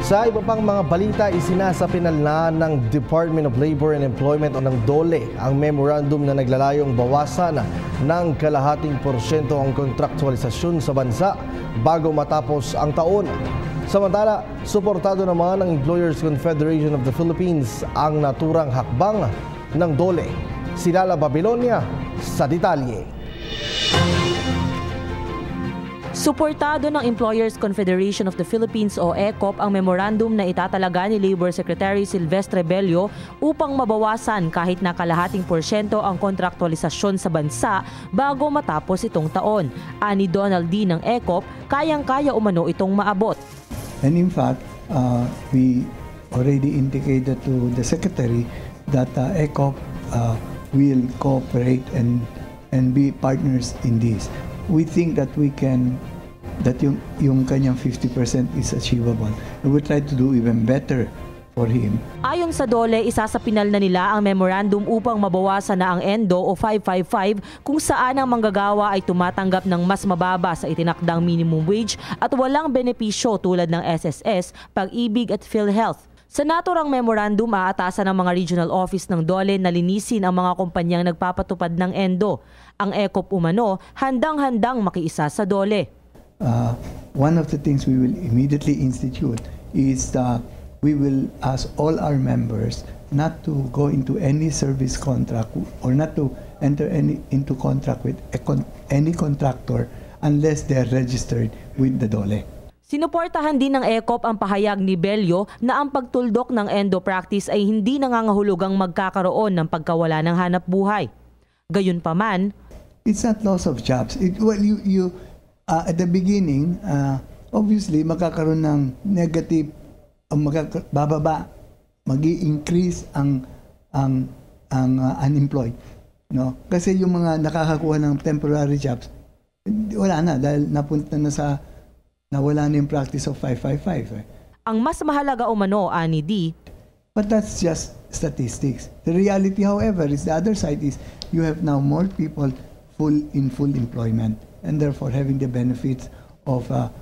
Sa iba pang mga balita, isinasapinal na ng Department of Labor and Employment o ng DOLE ang memorandum na naglalayong bawasan ng kalahating porsyento ang kontraktualisasyon sa bansa bago matapos ang taon. Samantala, suportado naman ng Employers Confederation of the Philippines ang naturang hakbang ng DOLE. Si Lala Babilonia sa detalye. Suportado ng Employers Confederation of the Philippines o ECOP ang memorandum na itatalaga ni Labor Secretary Silvestre Bello upang mabawasan kahit na kalahating porsyento ang kontraktualisasyon sa bansa bago matapos itong taon. Ani Donald D. ng ECOP, kayang-kaya umano itong maabot. And in fact, we already indicated to the Secretary that ECOP will cooperate and be partners in this. We think that yung kanyang 50% is achievable. And we try to do even better for him. Ayon sa DOLE, isasapinal na nila ang memorandum upang mabawasan na ang ENDO o 555 kung saan ang manggagawa ay tumatanggap ng mas mababa sa itinakdang minimum wage at walang benepisyo tulad ng SSS, Pag-ibig at PhilHealth. Sa naturang memorandum, aatasan ng mga regional office ng DOLE na linisin ang mga kumpanyang nagpapatupad ng ENDO. Ang ECOP umano, handang-handang makiisa sa DOLE. One of the things we will immediately institute is we will ask all our members not to go into any service contract or not to enter into contract with any contractor unless they are registered with the DOLE. Sinuportahan din ng ECOP ang pahayag ni Bello na ang pagtuldok ng endo practice ay hindi nangangahulugang magkakaroon ng pagkawala ng hanap buhay. Gayunpaman, it's not loss of jobs. At the beginning, obviously magkakaroon ng negative, bababa, magi-increase ang unemployed, no? Kasi yung mga nakakakuha ng temporary jobs, wala na dahil napunta na sa nawala na yung practice of 555. Ang mas mahalaga umano, ani D. But that's just statistics. The reality, however, is the other side is you have now more people in full employment and therefore having the benefits of the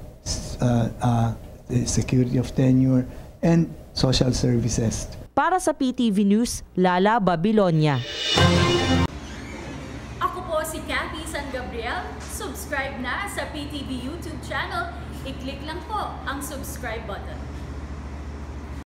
security of tenure and social services. Para sa PTV News, Lala Babilonia. Ako po si Cathy San Gabriel. Subscribe na sa PTV YouTube channel. I-click lang po ang subscribe button.